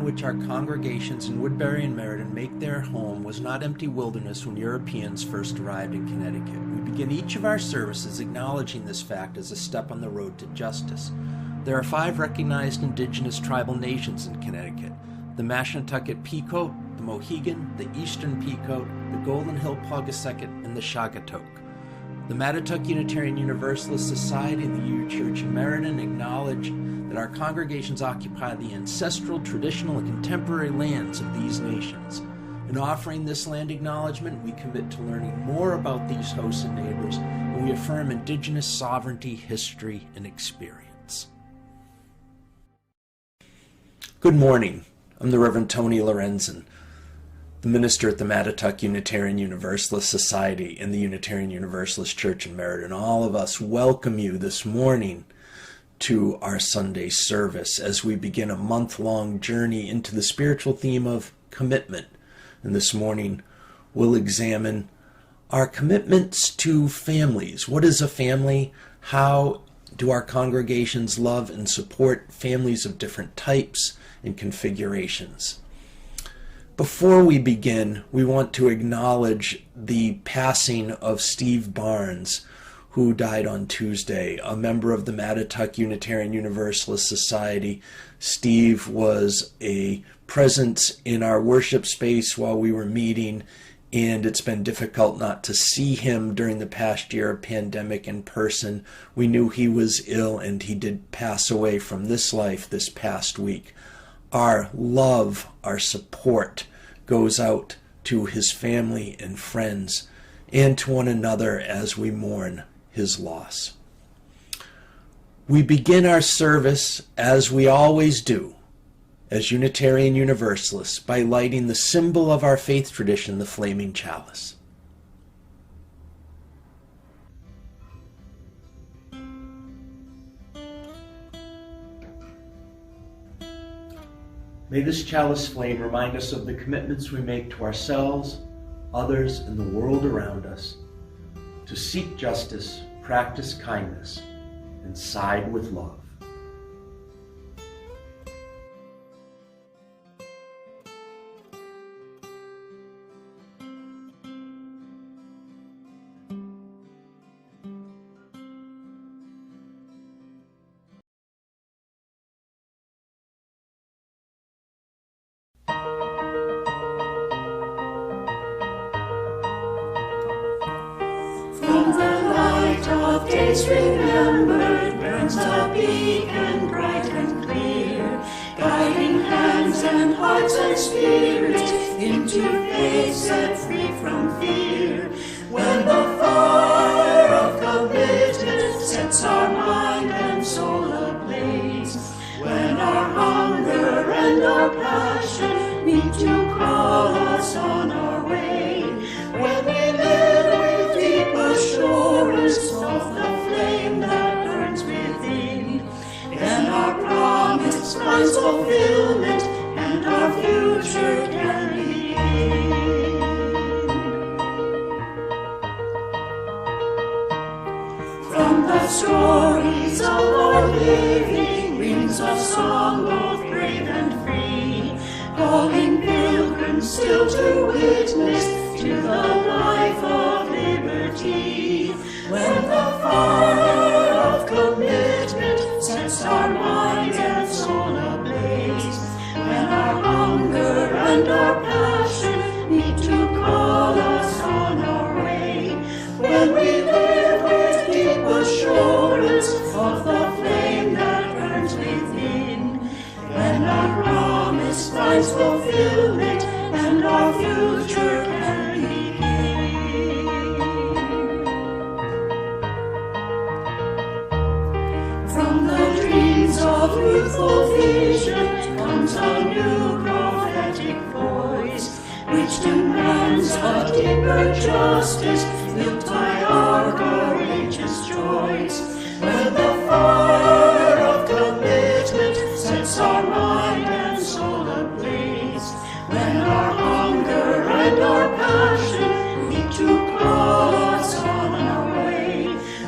which our congregations in Woodbury and Meriden make their home was not empty wilderness when Europeans first arrived in Connecticut. We begin each of our services acknowledging this fact as a step on the road to justice. There are 5 recognized indigenous tribal nations in Connecticut: the Mashantucket Pequot, the Mohegan, the Eastern Pequot, the Golden Hill Pawcatucket, and the Shagatoke. The Mattatuck Unitarian Universalist Society and the UU Church in Meriden acknowledge that our congregations occupy the ancestral, traditional, and contemporary lands of these nations. In offering this land acknowledgement, we commit to learning more about these hosts and neighbors, and we affirm indigenous sovereignty, history, and experience. Good morning. I'm the Reverend Tony Lorenzen, the minister at the Mattatuck Unitarian Universalist Society and the Unitarian Universalist Church in Meriden. All of us welcome you this morning to our Sunday service as we begin a month-long journey into the spiritual theme of commitment. And this morning we'll examine our commitments to families. What is a family? How do our congregations love and support families of different types and configurations? Before we begin, we want to acknowledge the passing of Steve Barnes, who died on Tuesday, a member of the Mattatuck Unitarian Universalist Society. Steve was a presence in our worship space while we were meeting, and it's been difficult not to see him during the past year of pandemic in person. We knew he was ill, and he did pass away from this life this past week. Our love, our support goes out to his family and friends and to one another as we mourn his loss. We begin our service, as we always do, as Unitarian Universalists, by lighting the symbol of our faith tradition, the flaming chalice. May this chalice flame remind us of the commitments we make to ourselves, others, and the world around us, to seek justice, practice kindness, and side with love. Days remembered burns a beacon bright and clear, guiding hands and hearts and spirits into faith set free from fear. When the fire of commitment sets our mind and soul ablaze, when our hunger and our passion meet to call us on our way, when we live with deep assurance of the flame that burns within, then our promise finds fulfillment and our future can begin. From the stories of our living rings a song both brave and free, calling pilgrims still to witness to the life of liberty. When the fire of commitment sets our minds and soul ablaze, when our hunger and our passion meet to call us on our way, when we live with deep assurance of the flame that burns within, when our promise finds fulfillment and our future can begin. From the dreams of youthful vision comes a new prophetic voice, which demands a deeper justice built by our courageous choice. When the fire of commitment sets our mind and soul ablaze, when our hunger and our passion meet to call us on our way,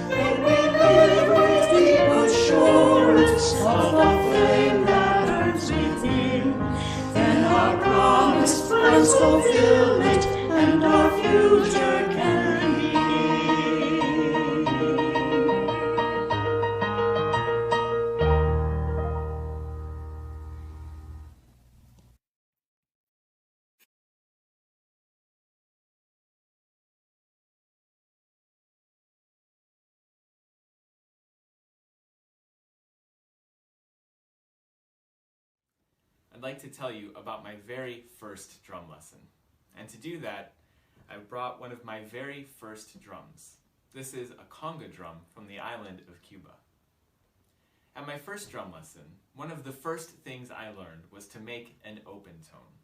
when we live with deep assurance of the flame that burns within, like to tell you about my very first drum lesson. And to do that, I brought one of my very first drums. This is a conga drum from the island of Cuba. At my first drum lesson, one of the first things I learned was to make an open tone.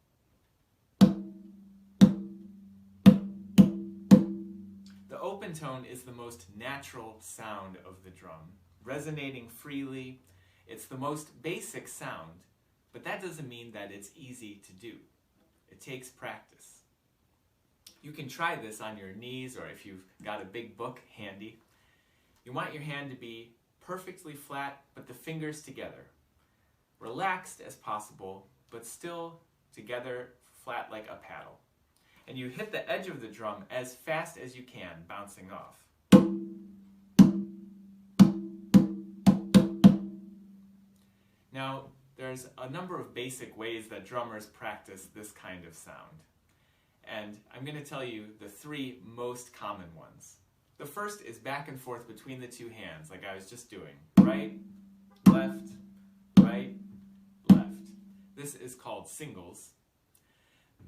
The open tone is the most natural sound of the drum, resonating freely. It's the most basic sound, but that doesn't mean that it's easy to do. It takes practice. You can try this on your knees or if you've got a big book handy. You want your hand to be perfectly flat, but the fingers together. Relaxed as possible, but still together flat like a paddle. And you hit the edge of the drum as fast as you can, bouncing off. Now, there's a number of basic ways that drummers practice this kind of sound. And I'm going to tell you the 3 most common ones. The first is back and forth between the 2 hands, like I was just doing. Right, left, right, left. This is called singles.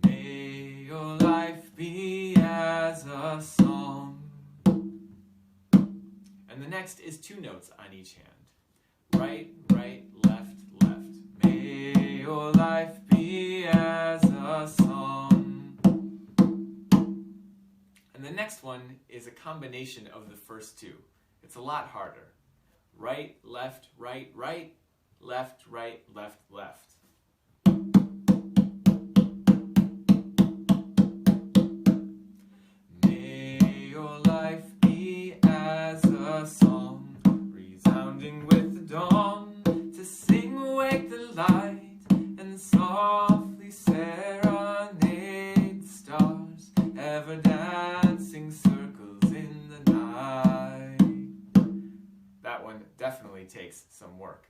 May your life be as a song. And the next is 2 notes on each hand. Right, right, left, left. May your life be as a song. And the next one is a combination of the first 2. It's a lot harder. Right, left, right, right, left, right, left, left. May your life be as a song, resounding with the dawn, to sing awake the light and softly serenade the stars, ever dancing circles in the night. That one definitely takes some work.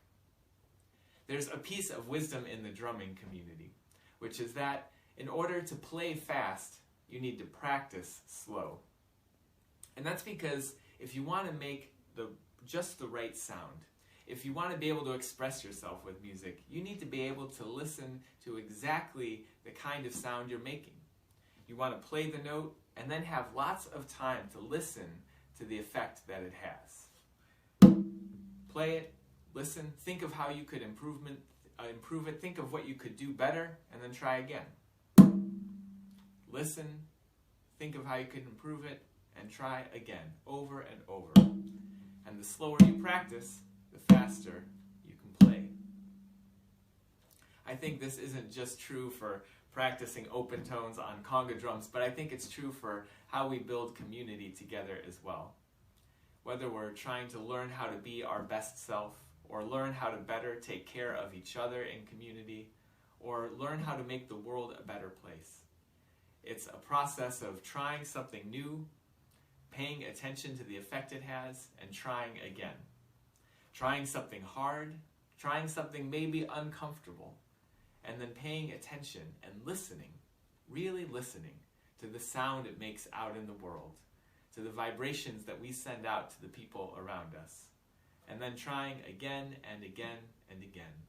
There's a piece of wisdom in the drumming community, which is that in order to play fast, you need to practice slow. And that's because if you want to make just the right sound, if you want to be able to express yourself with music, you need to be able to listen to exactly the kind of sound you're making. You want to play the note and then have lots of time to listen to the effect that it has. Play it, listen, think of how you could improve it, think of what you could do better, and then try again. Listen, think of how you could improve it, and try again, over and over. And the slower you practice, the faster you can play. I think this isn't just true for practicing open tones on conga drums, but I think it's true for how we build community together as well. Whether we're trying to learn how to be our best self, or learn how to better take care of each other in community, or learn how to make the world a better place. It's a process of trying something new, paying attention to the effect it has, and trying again. Trying something hard, trying something maybe uncomfortable, and then paying attention and listening, really listening to the sound it makes out in the world, to the vibrations that we send out to the people around us, and then trying again and again and again.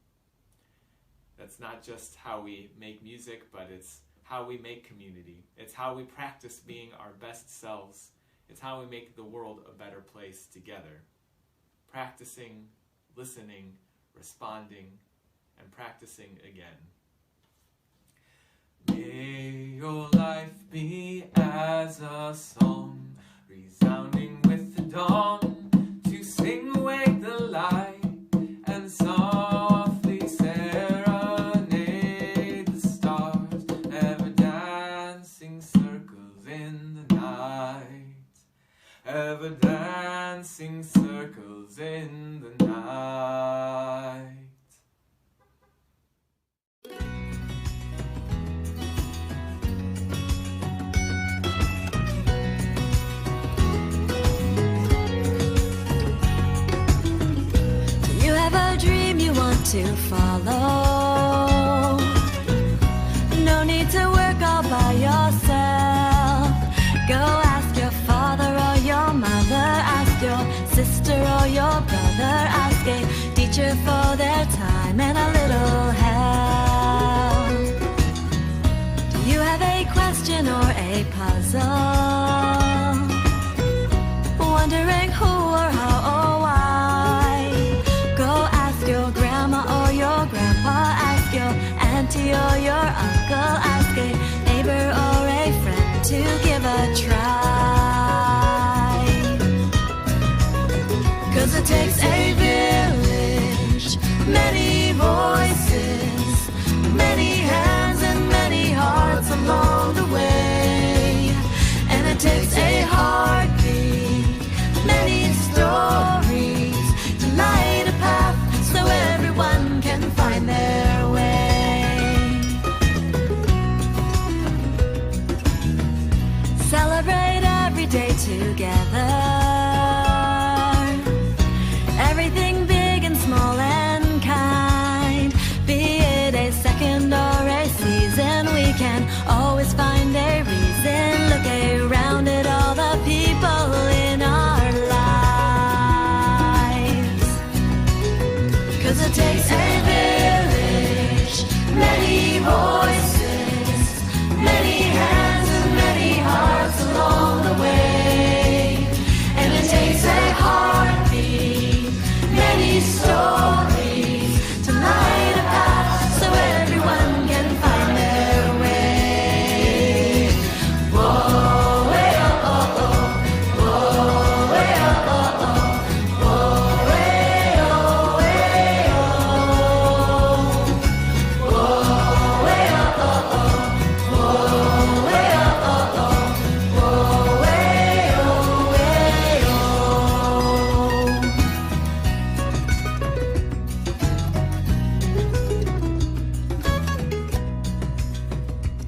That's not just how we make music, but it's how we make community. It's how we practice being our best selves. It's how we make the world a better place together. Practicing, listening, responding, and practicing again. May your life be as a song, resounding with the dawn, to sing awake the light and softly serenade the stars, ever dancing circles in the night, ever dancing circles in the night. To follow. No need to work all by yourself. Go ask your father or your mother, ask your sister or your brother, ask a teacher for their time and a little help. have a question or a puzzle, wondering who or how or why, go ask your grandma or your grandpa, ask your auntie or your uncle, ask a neighbor or a friend to give a try. 'Cause it takes a village, many voices, many hands and many hearts along the way. And it takes a heartbeat, many stories to light a path so everyone can find their way. Celebrate every day together, everything big and small and kind. Be it a second or a season, we can always find a reason. Look around at all the people in our lives. 'Cause it takes a village, many voices, many hands and many hearts along the way. And it takes a heartbeat, many stories to light a path so everyone can find their way. Whoa, way, oh, oh, oh. Whoa, way, oh, oh, oh. Whoa, way, oh, way, oh. Whoa, way, oh, oh, oh. Whoa, way, oh, oh, oh. Whoa, way, oh, way, oh.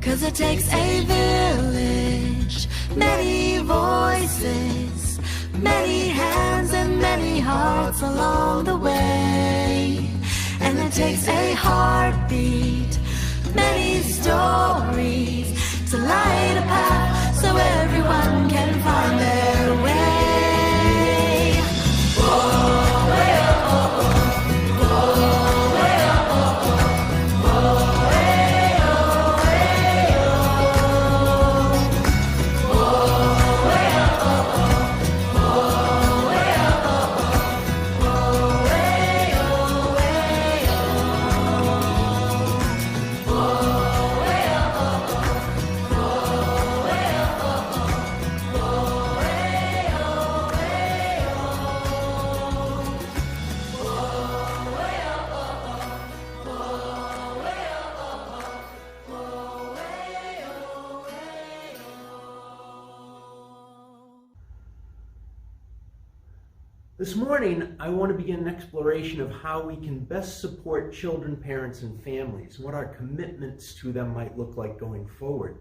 'Cause it takes a village, many voices, many hands and many hearts along the way. And it takes a heartbeat, many stories to light a path so everyone can find their way. Whoa, way, oh, oh, oh. Whoa, way, oh, oh, oh. Whoa, way, oh, way, oh. Whoa, way, oh, oh, oh. Whoa, way, oh, oh, oh. Whoa, way, oh, way, oh. Whoa, way, oh, oh, oh. Whoa, way, oh, oh, oh. Whoa, way, oh, way, oh. This morning, I want to begin an exploration of how we can best support children, parents, and families, and what our commitments to them might look like going forward.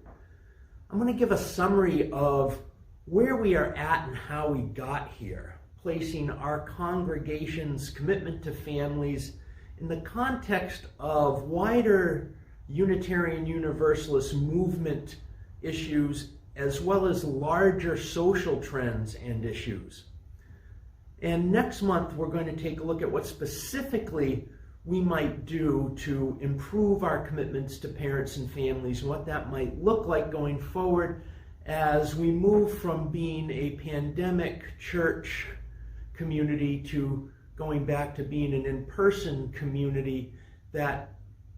I'm going to give a summary of where we are at and how we got here, placing our congregation's commitment to families in the context of wider Unitarian Universalist movement issues, as well as larger social trends and issues. And next month, we're going to take a look at what specifically we might do to improve our commitments to parents and families, and what that might look like going forward as we move from being a pandemic church community to going back to being an in-person community that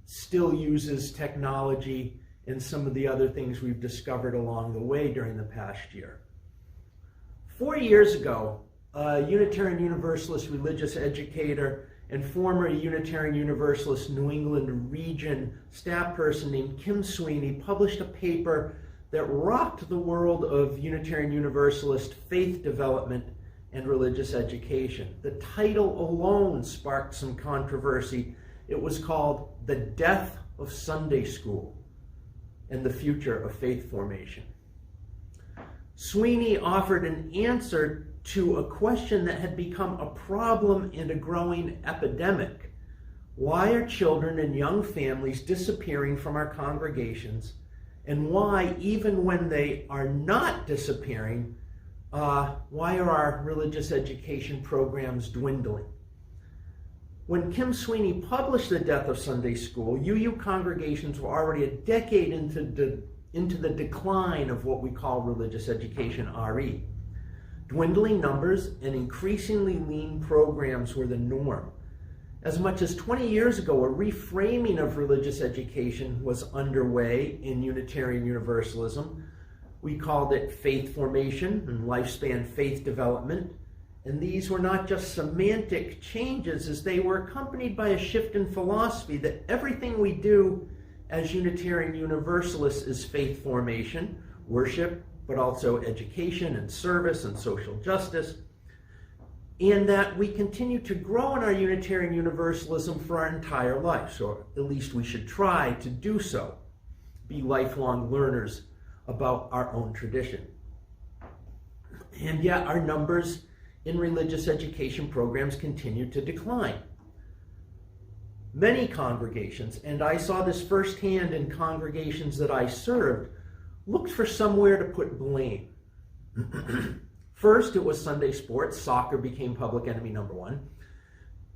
still uses technology and some of the other things we've discovered along the way during the past year. 4 years ago, a Unitarian Universalist religious educator and former Unitarian Universalist New England region staff person named Kim Sweeney published a paper that rocked the world of Unitarian Universalist faith development and religious education. The title alone sparked some controversy. It was called "The Death of Sunday School and the Future of Faith Formation." Sweeney offered an answer to a question that had become a problem and a growing epidemic. Why are children and young families disappearing from our congregations? And why, even when they are not disappearing, why are our religious education programs dwindling? When Kim Sweeney published The Death of Sunday School, UU congregations were already a decade into into the decline of what we call religious education, RE. Dwindling numbers and increasingly lean programs were the norm. As much as 20 years ago, a reframing of religious education was underway in Unitarian Universalism. We called it faith formation and lifespan faith development. And these were not just semantic changes, as they were accompanied by a shift in philosophy that everything we do as Unitarian Universalists is faith formation, worship, but also education and service and social justice, and that we continue to grow in our Unitarian Universalism for our entire lives, or at least we should try to do so, be lifelong learners about our own tradition. And yet our numbers in religious education programs continue to decline. Many congregations, and I saw this firsthand in congregations that I served, looked for somewhere to put blame. First, it was Sunday sports. Soccer became public enemy number one.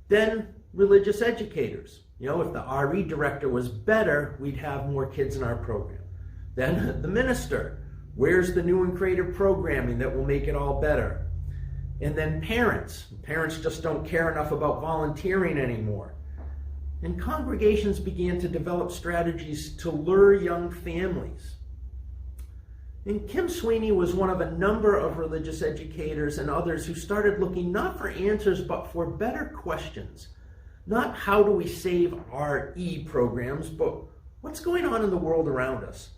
Then religious educators. If the RE director was better, we'd have more kids in our program. Then the minister. Where's the new and creative programming that will make it all better? And then parents. Parents just don't care enough about volunteering anymore. And congregations began to develop strategies to lure young families. And Kim Sweeney was one of a number of religious educators and others who started looking not for answers, but for better questions. Not how do we save our programs, but what's going on in the world around us?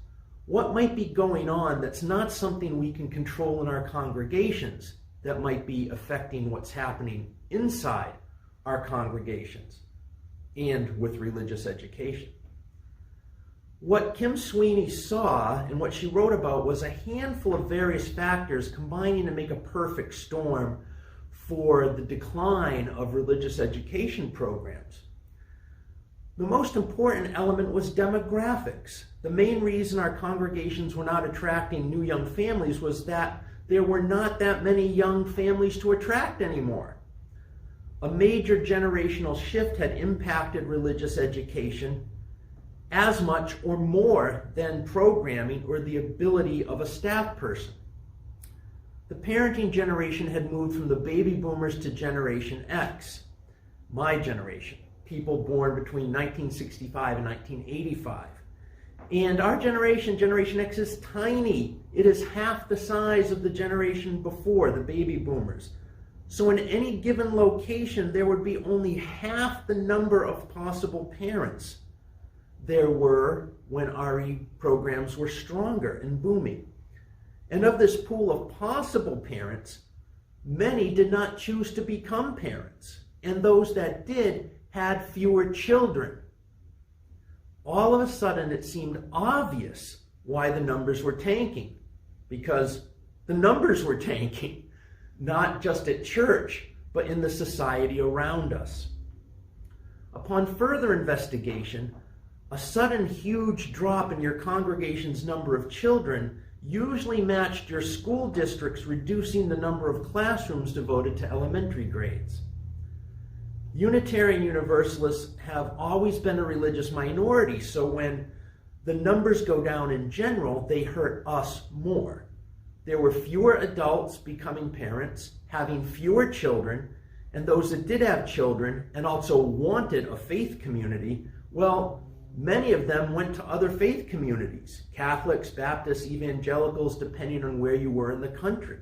What might be going on that's not something we can control in our congregations that might be affecting what's happening inside our congregations and with religious education? What Kim Sweeney saw and what she wrote about was a handful of various factors combining to make a perfect storm for the decline of religious education programs. The most important element was demographics. The main reason our congregations were not attracting new young families was that there were not that many young families to attract anymore. A major generational shift had impacted religious education as much or more than programming or the ability of a staff person. The parenting generation had moved from the baby boomers to Generation X, my generation, people born between 1965 and 1985. And our generation, Generation X, is tiny. It is half the size of the generation before, the baby boomers. So in any given location, there would be only half the number of possible parents there were when RE programs were stronger and booming. And of this pool of possible parents, many did not choose to become parents. And those that did had fewer children. All of a sudden, it seemed obvious why the numbers were tanking. Because the numbers were tanking, not just at church, but in the society around us. Upon further investigation, a sudden huge drop in your congregation's number of children usually matched your school districts reducing the number of classrooms devoted to elementary grades. Unitarian Universalists have always been a religious minority, so when the numbers go down in general, they hurt us more. There were fewer adults becoming parents, having fewer children, and those that did have children and also wanted a faith community, well, many of them went to other faith communities, Catholics, Baptists, evangelicals, depending on where you were in the country.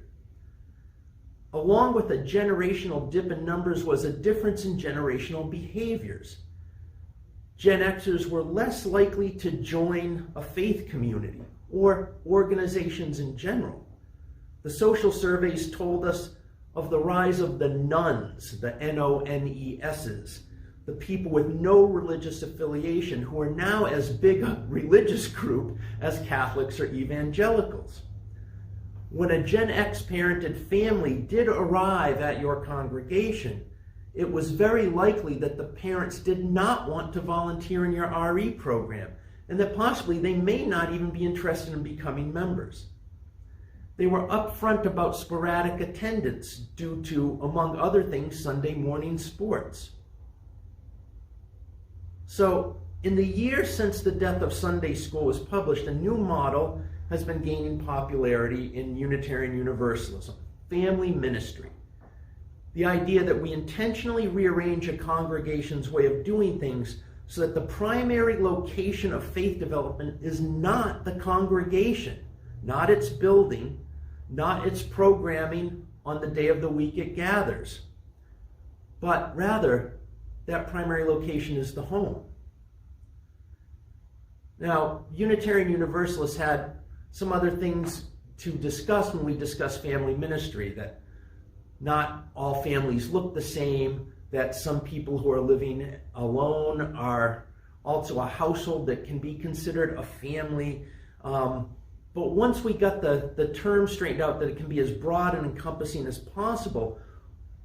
Along with a generational dip in numbers was a difference in generational behaviors. Gen Xers were less likely to join a faith community or organizations in general. The social surveys told us of the rise of the nones, the N-O-N-E-S's, the people with no religious affiliation, who are now as big a religious group as Catholics or evangelicals. When a Gen X parented family did arrive at your congregation, it was very likely that the parents did not want to volunteer in your RE program, and that possibly they may not even be interested in becoming members. They were upfront about sporadic attendance due to, among other things, Sunday morning sports. So In the year since The Death of Sunday School was published, a new model has been gaining popularity in Unitarian Universalism: family ministry. The idea that we intentionally rearrange a congregation's way of doing things so that the primary location of faith development is not the congregation, not its building, not its programming on the day of the week it gathers, but rather that primary location is the home. Now, Unitarian Universalists had some other things to discuss when we discuss family ministry, that not all families look the same, that some people who are living alone are also a household that can be considered a family. But once we got the term straightened out, that it can be as broad and encompassing as possible,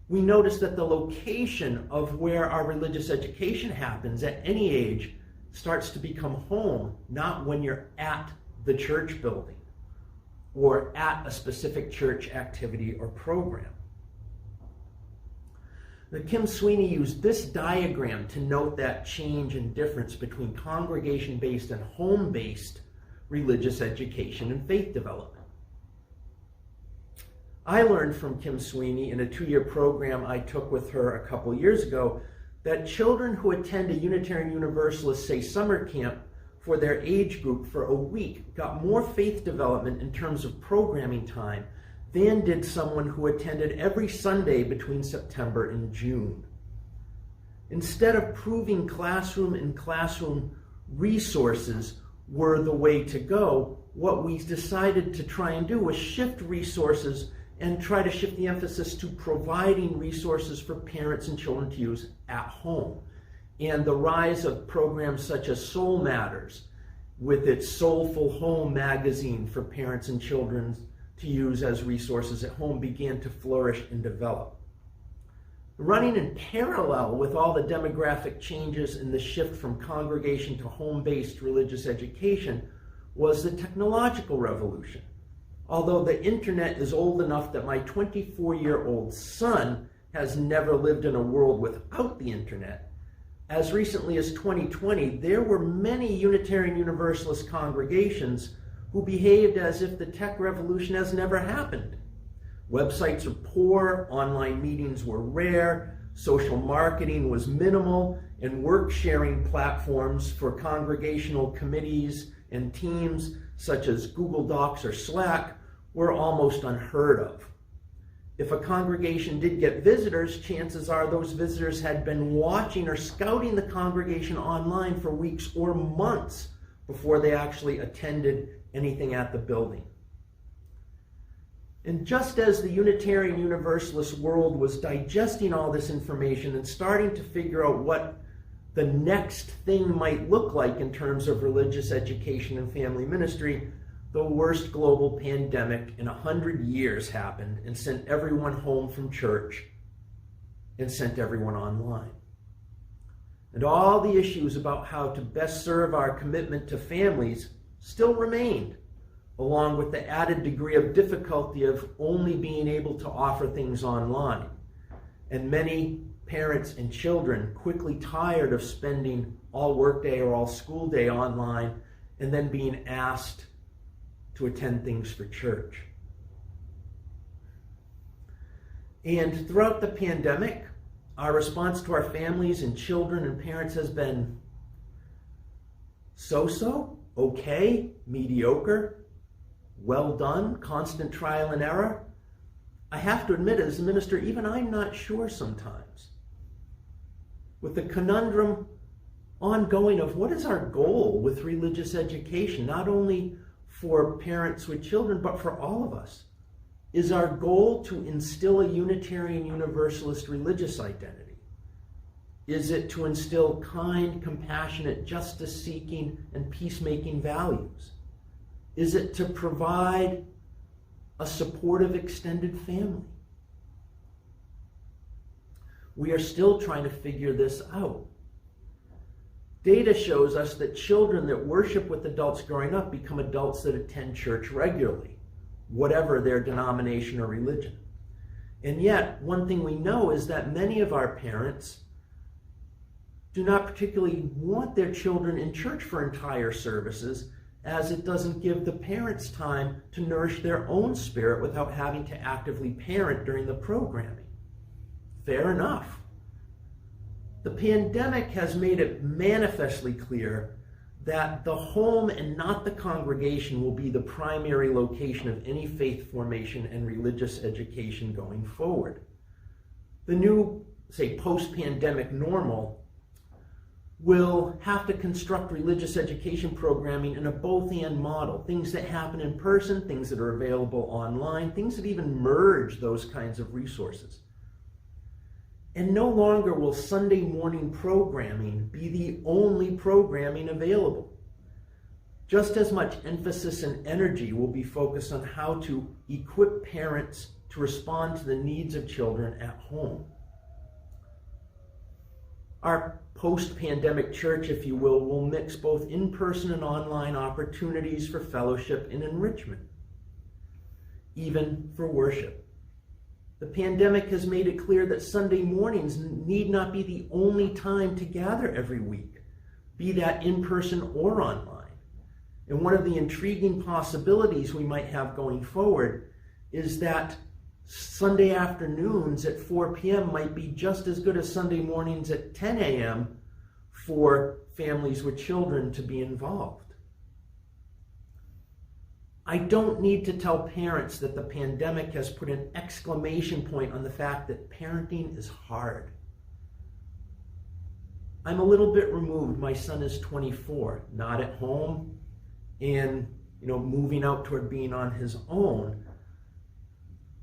we noticed that the location of where our religious education happens at any age starts to become home, not when you're at the church building or at a specific church activity or program. Now, Kim Sweeney used this diagram to note that change and difference between congregation-based and home-based religious education and faith development. I learned from Kim Sweeney in a 2-year program I took with her a couple years ago that children who attend a Unitarian Universalist, say, summer camp for their age group for a week got more faith development in terms of programming time than did someone who attended every Sunday between September and June. Instead of proving classroom and classroom resources were the way to go, what we decided to try and do was shift resources and try to shift the emphasis to providing resources for parents and children to use at home. And the rise of programs such as Soul Matters, with its Soulful Home magazine for parents and children to use as resources at home, began to flourish and develop. Running in parallel with all the demographic changes in the shift from congregation to home-based religious education was the technological revolution. Although the internet is old enough that my 24-year-old son has never lived in a world without the internet, as recently as 2020, there were many Unitarian Universalist congregations who behaved as if the tech revolution has never happened. Websites are poor, online meetings were rare, social marketing was minimal, and work-sharing platforms for congregational committees and teams, such as Google Docs or Slack, were almost unheard of. If a congregation did get visitors, chances are those visitors had been watching or scouting the congregation online for weeks or months before they actually attended anything at the building. And just as the Unitarian Universalist world was digesting all this information and starting to figure out what the next thing might look like in terms of religious education and family ministry, the worst global pandemic in 100 years happened and sent everyone home from church and sent everyone online. And all the issues about how to best serve our commitment to families still remained, along with the added degree of difficulty of only being able to offer things online. And many parents and children quickly tired of spending all workday or all school day online and then being asked to attend things for church. And throughout the pandemic, our response to our families and children and parents has been so-so, okay, mediocre, well done, constant trial and error. I have to admit, as a minister, even I'm not sure sometimes. With the conundrum ongoing of what is our goal with religious education, not only for parents with children, but for all of us. Is our goal to instill a Unitarian Universalist religious identity? Is it to instill kind, compassionate, justice-seeking, and peacemaking values? Is it to provide a supportive extended family? We are still trying to figure this out. Data shows us that children that worship with adults growing up become adults that attend church regularly, whatever their denomination or religion. And yet, one thing we know is that many of our parents do not particularly want their children in church for entire services, as it doesn't give the parents time to nourish their own spirit without having to actively parent during the programming. Fair enough. The pandemic has made it manifestly clear that the home and not the congregation will be the primary location of any faith formation and religious education going forward. The new, say, post-pandemic normal will have to construct religious education programming in a both-and model. Things that happen in person, things that are available online, things that even merge those kinds of resources. And no longer will Sunday morning programming be the only programming available. Just as much emphasis and energy will be focused on how to equip parents to respond to the needs of children at home. Our post-pandemic church, if you will mix both in-person and online opportunities for fellowship and enrichment, even for worship. The pandemic has made it clear that Sunday mornings need not be the only time to gather every week, be that in person or online. And one of the intriguing possibilities we might have going forward is that Sunday afternoons at 4 p.m. might be just as good as Sunday mornings at 10 a.m. for families with children to be involved. I don't need to tell parents that the pandemic has put an exclamation point on the fact that parenting is hard. I'm a little bit removed. My son is 24, not at home, and moving out toward being on his own.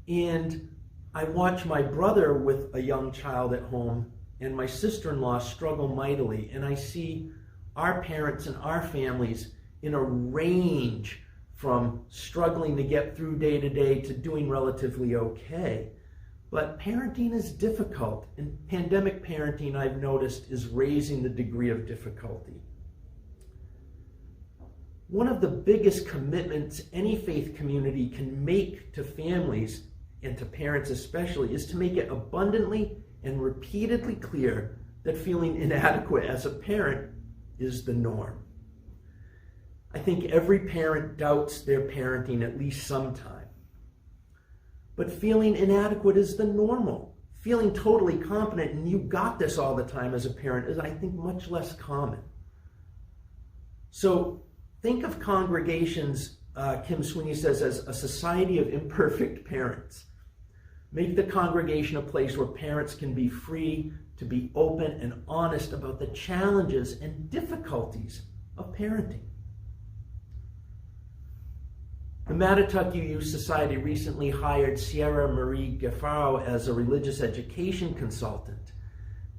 And I watch my brother with a young child at home and my sister-in-law struggle mightily, and I see our parents and our families in a range from struggling to get through day to day to doing relatively okay. But parenting is difficult, and pandemic parenting, I've noticed, is raising the degree of difficulty. One of the biggest commitments any faith community can make to families, and to parents especially, is to make it abundantly and repeatedly clear that feeling inadequate as a parent is the norm. I think every parent doubts their parenting at least sometime. But feeling inadequate is the normal. Feeling totally competent and you got this all the time as a parent is, I think, much less common. So think of congregations, Kim Sweeney says, as a society of imperfect parents. Make the congregation a place where parents can be free to be open and honest about the challenges and difficulties of parenting. The Mattituck UU Society recently hired Sierra Marie Gaffaro as a religious education consultant,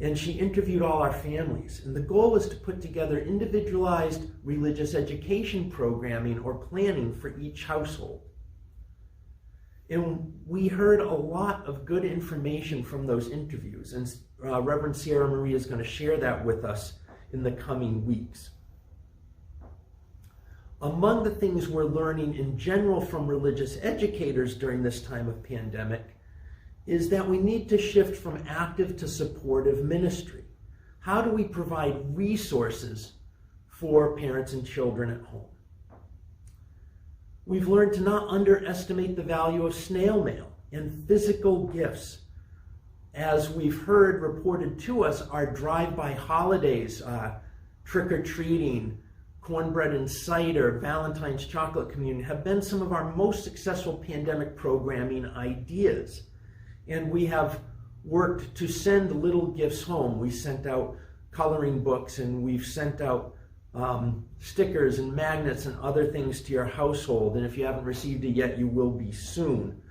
and she interviewed all our families. And the goal was to put together individualized religious education programming or planning for each household. And we heard a lot of good information from those interviews, and Reverend Sierra Marie is going to share that with us in the coming weeks. Among the things we're learning in general from religious educators during this time of pandemic is that we need to shift from active to supportive ministry. How do we provide resources for parents and children at home? We've learned to not underestimate the value of snail mail and physical gifts. As we've heard reported to us, our drive-by holidays, trick-or-treating, cornbread and cider, Valentine's chocolate communion have been some of our most successful pandemic programming ideas. And we have worked to send little gifts home. We sent out coloring books, and we've sent out stickers and magnets and other things to your household. And if you haven't received it yet, you will be soon.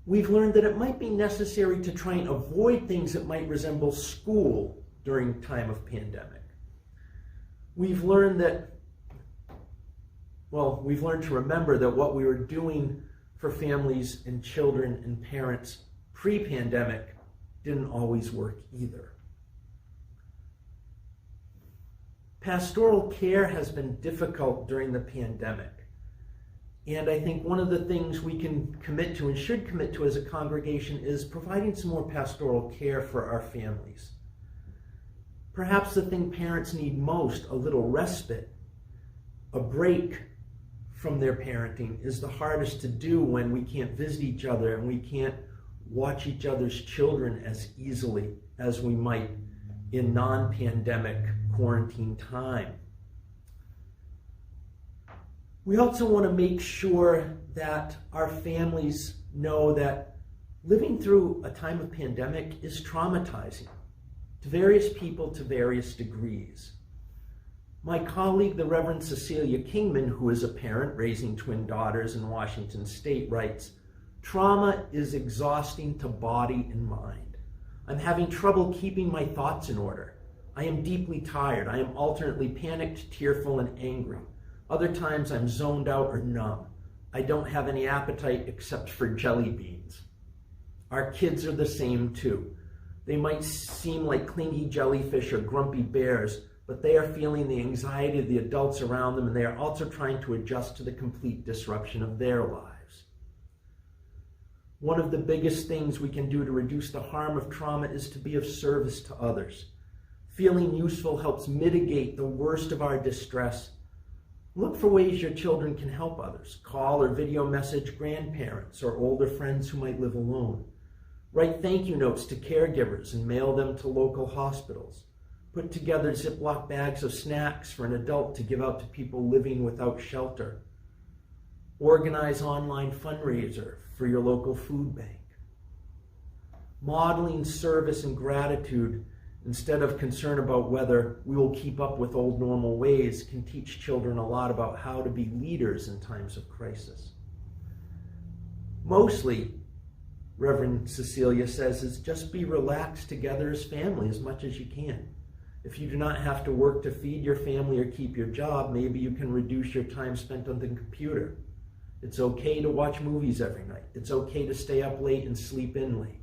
We've learned that it might be necessary to try and avoid things that might resemble school during time of pandemic. We've learned to remember that what we were doing for families and children and parents pre-pandemic didn't always work either. Pastoral care has been difficult during the pandemic. And I think one of the things we can commit to and should commit to as a congregation is providing some more pastoral care for our families. Perhaps the thing parents need most, a little respite, a break from their parenting, is the hardest to do when we can't visit each other and we can't watch each other's children as easily as we might in non-pandemic quarantine time. We also want to make sure that our families know that living through a time of pandemic is traumatizing to various people to various degrees. My colleague, the Reverend Cecilia Kingman, who is a parent raising twin daughters in Washington State, writes, "Trauma is exhausting to body and mind. I'm having trouble keeping my thoughts in order. I am deeply tired. I am alternately panicked, tearful, and angry. Other times I'm zoned out or numb. I don't have any appetite except for jelly beans." Our kids are the same too. They might seem like clingy jellyfish or grumpy bears, but they are feeling the anxiety of the adults around them, and they are also trying to adjust to the complete disruption of their lives. One of the biggest things we can do to reduce the harm of trauma is to be of service to others. Feeling useful helps mitigate the worst of our distress. Look for ways your children can help others. Call or video message grandparents or older friends who might live alone. Write thank you notes to caregivers and mail them to local hospitals. Put together Ziploc bags of snacks for an adult to give out to people living without shelter. Organize online fundraiser for your local food bank. Modeling service and gratitude instead of concern about whether we will keep up with old normal ways can teach children a lot about how to be leaders in times of crisis. Mostly, Reverend Cecilia says, is just be relaxed together as family as much as you can. If you do not have to work to feed your family or keep your job, maybe you can reduce your time spent on the computer. It's okay to watch movies every night. It's okay to stay up late and sleep in late.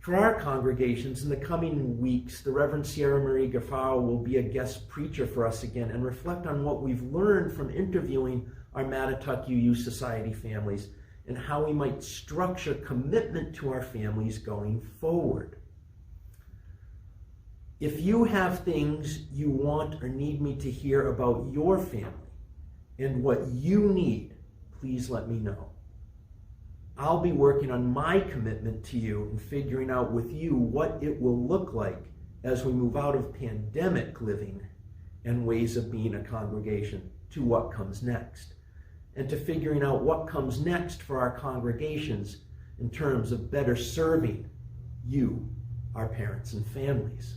For our congregations, in the coming weeks, the Reverend Sierra Marie Gaffaro will be a guest preacher for us again and reflect on what we've learned from interviewing our Mattituck UU Society families and how we might structure commitment to our families going forward. If you have things you want or need me to hear about your family and what you need, please let me know. I'll be working on my commitment to you and figuring out with you what it will look like as we move out of pandemic living and ways of being a congregation to what comes next, and to figuring out what comes next for our congregations in terms of better serving you, our parents and families.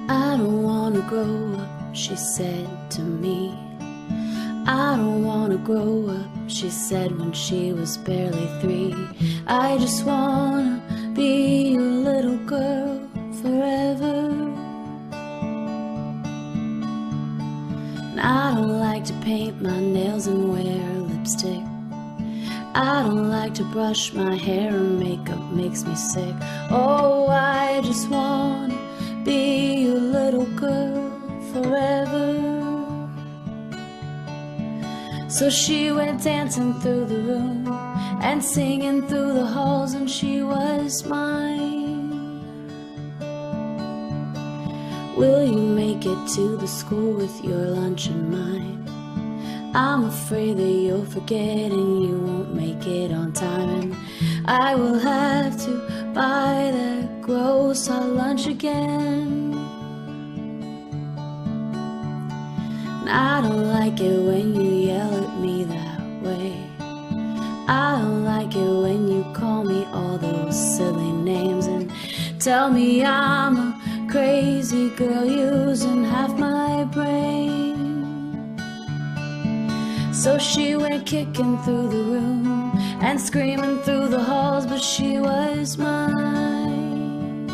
I don't wanna grow up, she said to me. I don't wanna grow up, she said when she was barely 3. I just wanna be your little girl forever. And I don't like to paint my nails and wear lipstick. I don't like to brush my hair, and makeup makes me sick. Oh, I just wanna be your little girl forever. So she went dancing through the room and singing through the halls, and she was mine. Will you make it to the school with your lunch and mine? I'm afraid that you'll forget and you won't make it on time, and I will have to buy that gross hot lunch again. And I don't like it when you yell at me that way. I don't like it when you call me all those silly names and tell me I'm a crazy girl using half my brain. So she went kicking through the room and screaming through the halls, but she was mine.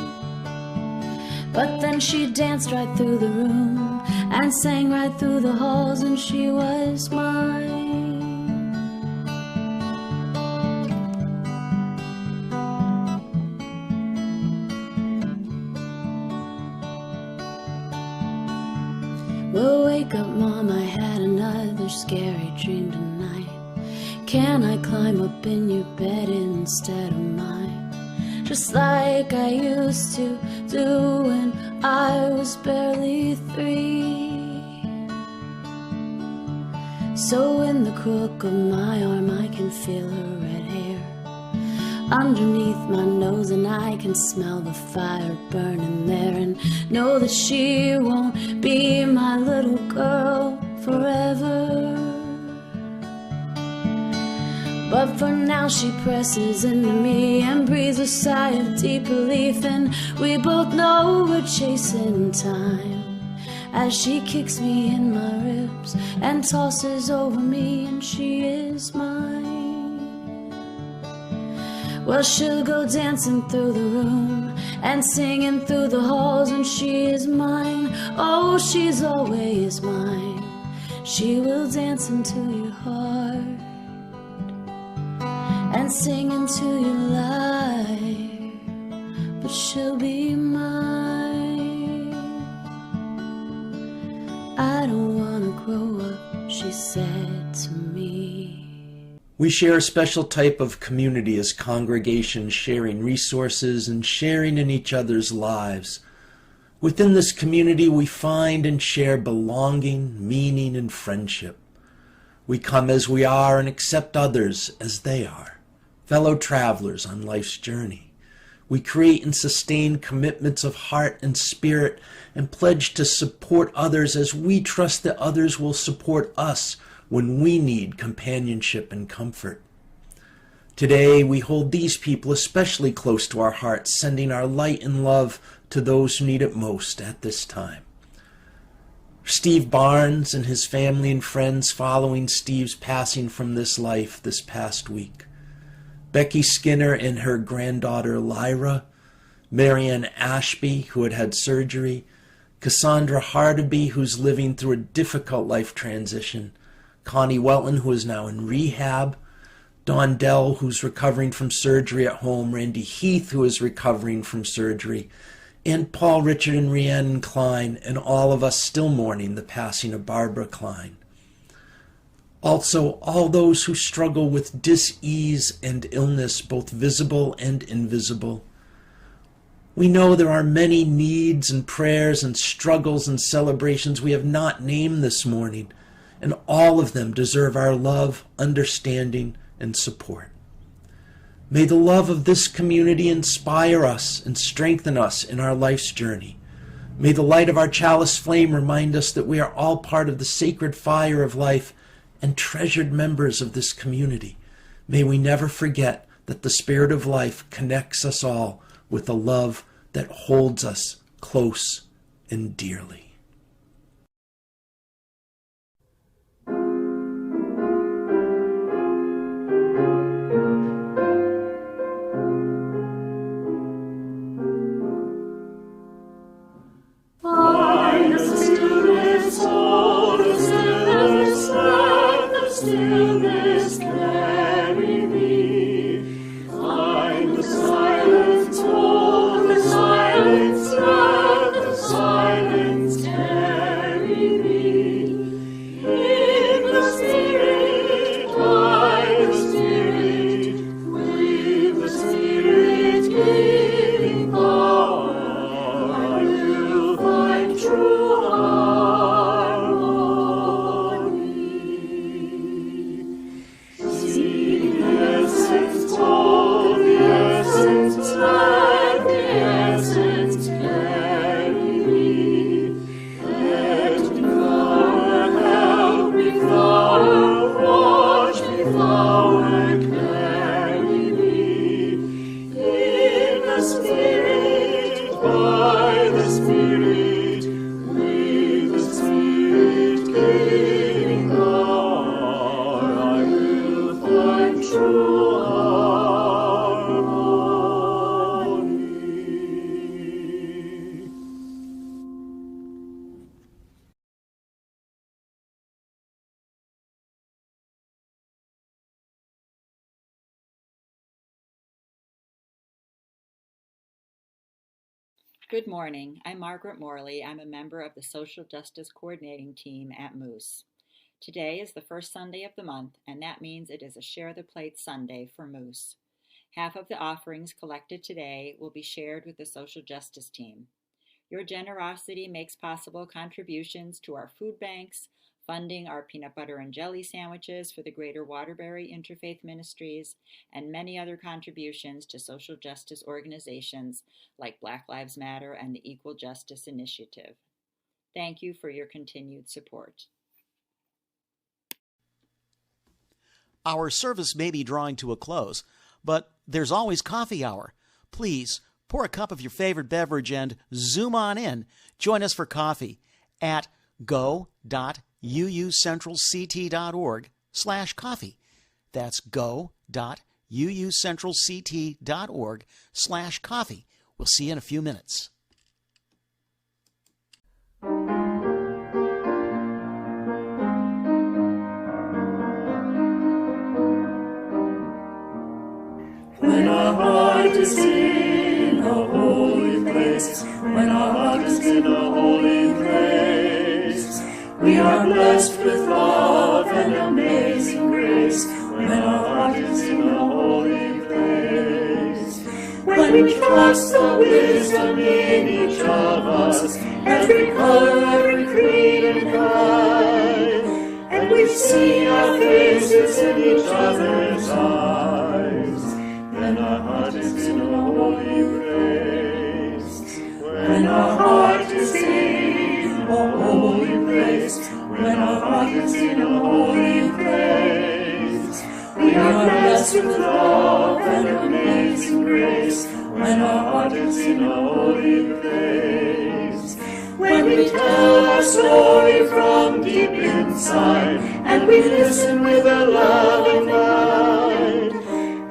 But then she danced right through the room and sang right through the halls, and she was mine. Well, wake up, Mom, I had another scary dream tonight. Can I climb up in your bed instead of mine? Just like I used to do when I was barely 3. So in the crook of my arm I can feel her red hair underneath my nose, and I can smell the fire burning there, and know that she won't be my little girl forever. But for now she presses into me and breathes a sigh of deep relief, and we both know we're chasing time as she kicks me in my ribs and tosses over me, and she is mine. Well, she'll go dancing through the room and singing through the halls, and she is mine. Oh, she's always mine. She will dance into your heart and sing into your life, but she'll be mine. I don't wanna grow up, she said to me. We share a special type of community as congregations, sharing resources and sharing in each other's lives. Within this community, we find and share belonging, meaning, and friendship. We come as we are and accept others as they are, fellow travelers on life's journey. We create and sustain commitments of heart and spirit and pledge to support others as we trust that others will support us when we need companionship and comfort. Today, we hold these people especially close to our hearts, sending our light and love to those who need it most at this time. Steve Barnes and his family and friends following Steve's passing from this life this past week. Becky Skinner and her granddaughter Lyra, Marianne Ashby, who had had surgery, Cassandra Hardaby, who's living through a difficult life transition, Connie Welton, who is now in rehab, Dawn Dell, who's recovering from surgery at home, Randy Heath, who is recovering from surgery, and Paul, Richard, and Rhiannon Klein, and all of us still mourning the passing of Barbara Klein. Also, all those who struggle with dis-ease and illness, both visible and invisible. We know there are many needs and prayers and struggles and celebrations we have not named this morning, and all of them deserve our love, understanding, and support. May the love of this community inspire us and strengthen us in our life's journey. May the light of our chalice flame remind us that we are all part of the sacred fire of life and treasured members of this community. May we never forget that the spirit of life connects us all with a love that holds us close and dearly. Stillness carry me. Find the silence, hold the silence, let the silence Good morning. I'm Margaret Morley. I'm a member of the Social Justice Coordinating Team at Moose. Today is the first Sunday of the month, and that means it is a Share the Plate Sunday for Moose. Half of the offerings collected today will be shared with the Social Justice Team. Your generosity makes possible contributions to our food banks, funding our peanut butter and jelly sandwiches for the Greater Waterbury Interfaith Ministries, and many other contributions to social justice organizations like Black Lives Matter and the Equal Justice Initiative. Thank you for your continued support. Our service may be drawing to a close, but there's always coffee hour. Please pour a cup of your favorite beverage and zoom on in. Join us for coffee at go.uucentralct.org/coffee. That's go.uucentralct.org/coffee. We'll see you in a few minutes. When our heart is in a holy place, when our heart is in a holy place, we are blessed with love and amazing grace. When our heart is in a holy place, when we trust the wisdom in each of us, every color, every creed and kind, and we see our faces in each other's eyes, then our heart is in a holy place. When our heart is in a holy place, when our heart is in a holy place, we are blessed with love and amazing grace. When our heart is in a holy place, when we tell our story from deep inside, and we listen with a loving mind,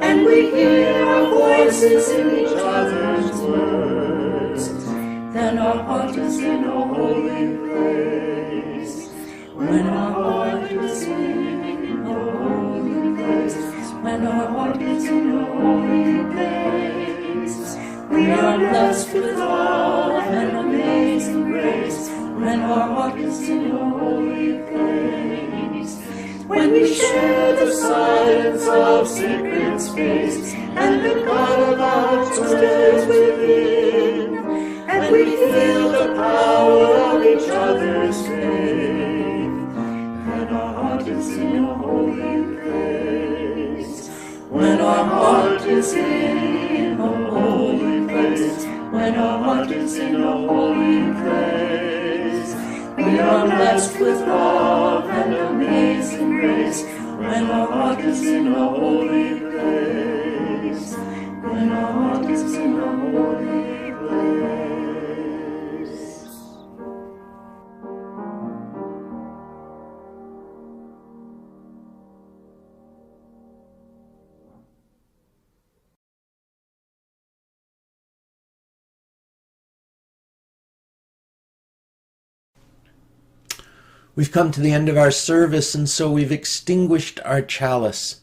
and we hear our voices in each other's words, then our heart is in a holy place. When our heart is in a holy place, when our heart is in a holy place, we are blessed with love and amazing grace. When our heart is in a holy place, when we share the silence of sacred space, and the God of our stirs within, and we feel the power of each other's faith, then our heart is in a holy place. When our heart is in a holy place, when our heart is in a holy place, we are blessed with love and amazing grace. When our heart is in a holy place, when our heart is in a holy place. We've come to the end of our service, and so we've extinguished our chalice,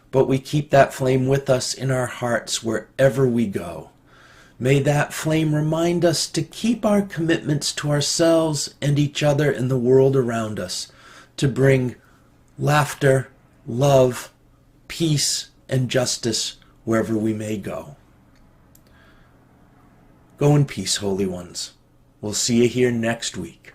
but we keep that flame with us in our hearts wherever we go. May that flame remind us to keep our commitments to ourselves and each other and the world around us, to bring laughter, love, peace, and justice wherever we may go. Go in peace, holy ones. We'll see you here next week.